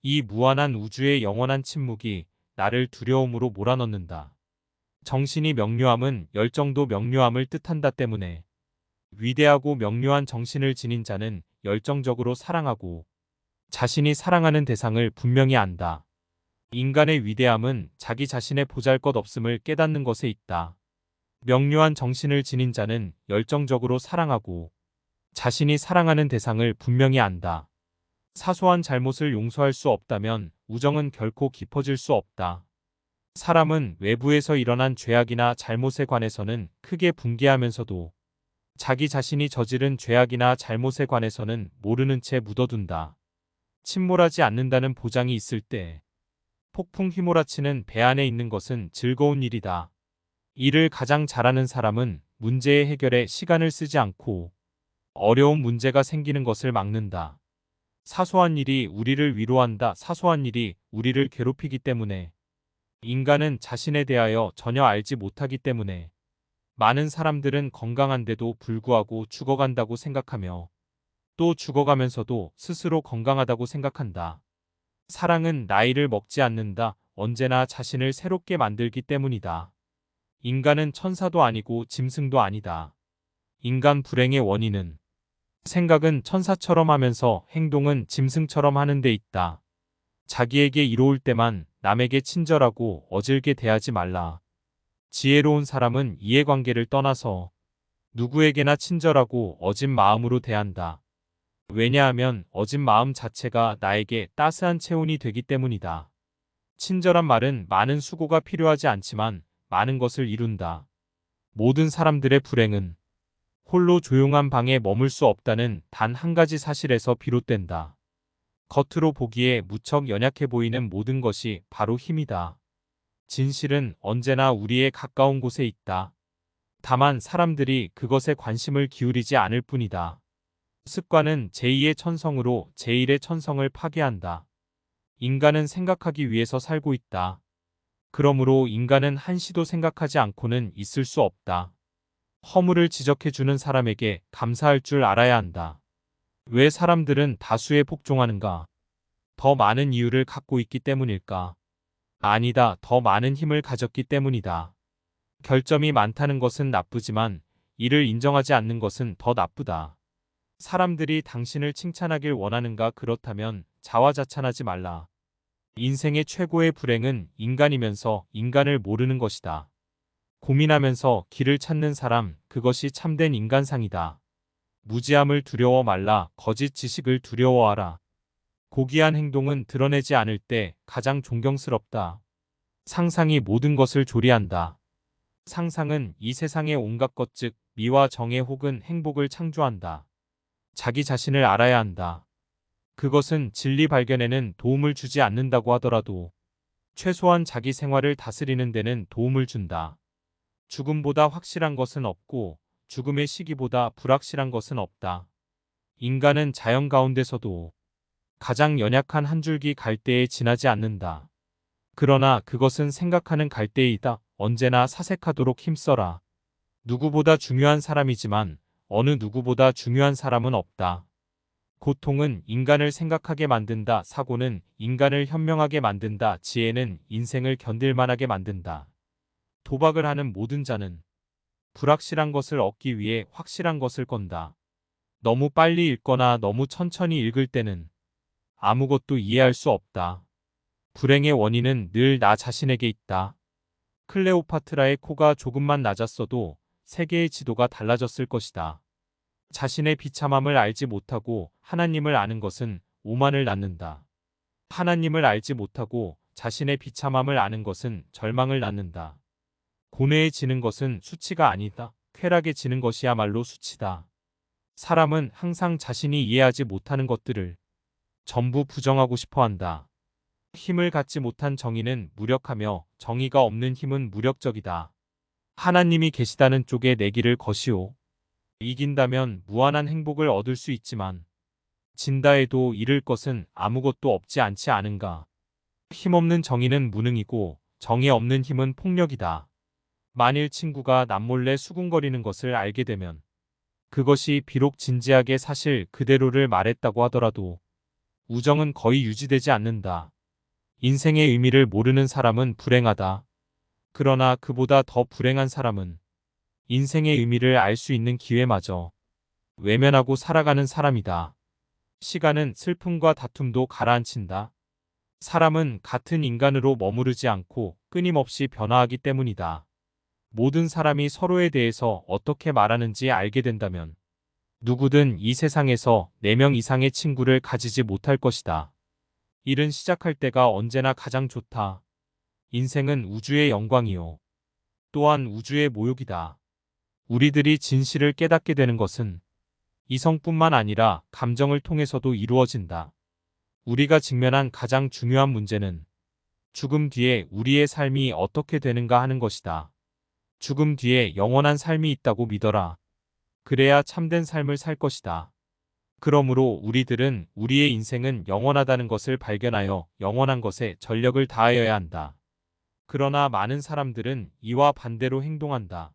이 무한한 우주의 영원한 침묵이 나를 두려움으로 몰아넣는다. 정신이 명료함은 열정도 명료함을 뜻한다 때문에 위대하고 명료한 정신을 지닌 자는 열정적으로 사랑하고 자신이 사랑하는 대상을 분명히 안다. 인간의 위대함은 자기 자신의 보잘것없음을 깨닫는 것에 있다. 명료한 정신을 지닌 자는 열정적으로 사랑하고 자신이 사랑하는 대상을 분명히 안다. 사소한 잘못을 용서할 수 없다면 우정은 결코 깊어질 수 없다. 사람은 외부에서 일어난 죄악이나 잘못에 관해서는 크게 분개하면서도 자기 자신이 저지른 죄악이나 잘못에 관해서는 모르는 채 묻어둔다. 침몰하지 않는다는 보장이 있을 때 폭풍 휘몰아치는 배 안에 있는 것은 즐거운 일이다. 일을 가장 잘하는 사람은 문제의 해결에 시간을 쓰지 않고 어려운 문제가 생기는 것을 막는다. 사소한 일이 우리를 위로한다. 사소한 일이 우리를 괴롭히기 때문에 인간은 자신에 대하여 전혀 알지 못하기 때문에 많은 사람들은 건강한데도 불구하고 죽어간다고 생각하며 또 죽어가면서도 스스로 건강하다고 생각한다. 사랑은 나이를 먹지 않는다. 언제나 자신을 새롭게 만들기 때문이다. 인간은 천사도 아니고 짐승도 아니다. 인간 불행의 원인은 생각은 천사처럼 하면서 행동은 짐승처럼 하는 데 있다. 자기에게 이로울 때만 남에게 친절하고 어질게 대하지 말라. 지혜로운 사람은 이해관계를 떠나서 누구에게나 친절하고 어진 마음으로 대한다. 왜냐하면 어진 마음 자체가 나에게 따스한 체온이 되기 때문이다. 친절한 말은 많은 수고가 필요하지 않지만 많은 것을 이룬다. 모든 사람들의 불행은 홀로 조용한 방에 머물 수 없다는 단 한 가지 사실에서 비롯된다. 겉으로 보기에 무척 연약해 보이는 모든 것이 바로 힘이다. 진실은 언제나 우리의 가까운 곳에 있다. 다만 사람들이 그것에 관심을 기울이지 않을 뿐이다. 습관은 제2의 천성으로 제1의 천성을 파괴한다. 인간은 생각하기 위해서 살고 있다. 그러므로 인간은 한시도 생각하지 않고는 있을 수 없다. 허물을 지적해주는 사람에게 감사할 줄 알아야 한다. 왜 사람들은 다수에 복종하는가? 더 많은 이유를 갖고 있기 때문일까? 아니다. 더 많은 힘을 가졌기 때문이다. 결점이 많다는 것은 나쁘지만 이를 인정하지 않는 것은 더 나쁘다. 사람들이 당신을 칭찬하길 원하는가? 그렇다면 자화자찬하지 말라. 인생의 최고의 불행은 인간이면서 인간을 모르는 것이다. 고민하면서 길을 찾는 사람, 그것이 참된 인간상이다. 무지함을 두려워 말라. 거짓 지식을 두려워하라. 고귀한 행동은 드러내지 않을 때 가장 존경스럽다. 상상이 모든 것을 조리한다. 상상은 이 세상의 온갖 것 즉 미와 정의 혹은 행복을 창조한다. 자기 자신을 알아야 한다. 그것은 진리 발견에는 도움을 주지 않는다고 하더라도 최소한 자기 생활을 다스리는 데는 도움을 준다. 죽음보다 확실한 것은 없고 죽음의 시기보다 불확실한 것은 없다. 인간은 자연 가운데서도 가장 연약한 한 줄기 갈대에 지나지 않는다. 그러나 그것은 생각하는 갈대이다. 언제나 사색하도록 힘써라. 누구보다 중요한 사람이지만 어느 누구보다 중요한 사람은 없다. 고통은 인간을 생각하게 만든다. 사고는 인간을 현명하게 만든다. 지혜는 인생을 견딜만하게 만든다. 도박을 하는 모든 자는 불확실한 것을 얻기 위해 확실한 것을 건다. 너무 빨리 읽거나 너무 천천히 읽을 때는 아무것도 이해할 수 없다. 불행의 원인은 늘 나 자신에게 있다. 클레오파트라의 코가 조금만 낮았어도 세계의 지도가 달라졌을 것이다. 자신의 비참함을 알지 못하고 하나님을 아는 것은 오만을 낳는다. 하나님을 알지 못하고 자신의 비참함을 아는 것은 절망을 낳는다. 고뇌에 지는 것은 수치가 아니다. 쾌락에 지는 것이야말로 수치다. 사람은 항상 자신이 이해하지 못하는 것들을 전부 부정하고 싶어 한다. 힘을 갖지 못한 정의는 무력하며 정의가 없는 힘은 무력적이다. 하나님이 계시다는 쪽에 내 길을 것이오. 이긴다면 무한한 행복을 얻을 수 있지만 진다 해도 잃을 것은 아무것도 없지 않지 않은가. 힘없는 정의는 무능이고 정의 없는 힘은 폭력이다. 만일 친구가 남몰래 수군거리는 것을 알게 되면 그것이 비록 진지하게 사실 그대로를 말했다고 하더라도 우정은 거의 유지되지 않는다. 인생의 의미를 모르는 사람은 불행하다. 그러나 그보다 더 불행한 사람은 인생의 의미를 알 수 있는 기회마저 외면하고 살아가는 사람이다. 시간은 슬픔과 다툼도 가라앉힌다. 사람은 같은 인간으로 머무르지 않고 끊임없이 변화하기 때문이다. 모든 사람이 서로에 대해서 어떻게 말하는지 알게 된다면 누구든 이 세상에서 4명 이상의 친구를 가지지 못할 것이다. 일은 시작할 때가 언제나 가장 좋다. 인생은 우주의 영광이요. 또한 우주의 모욕이다. 우리들이 진실을 깨닫게 되는 것은 이성뿐만 아니라 감정을 통해서도 이루어진다. 우리가 직면한 가장 중요한 문제는 죽음 뒤에 우리의 삶이 어떻게 되는가 하는 것이다. 죽음 뒤에 영원한 삶이 있다고 믿어라. 그래야 참된 삶을 살 것이다. 그러므로 우리들은 우리의 인생은 영원하다는 것을 발견하여 영원한 것에 전력을 다하여야 한다. 그러나 많은 사람들은 이와 반대로 행동한다.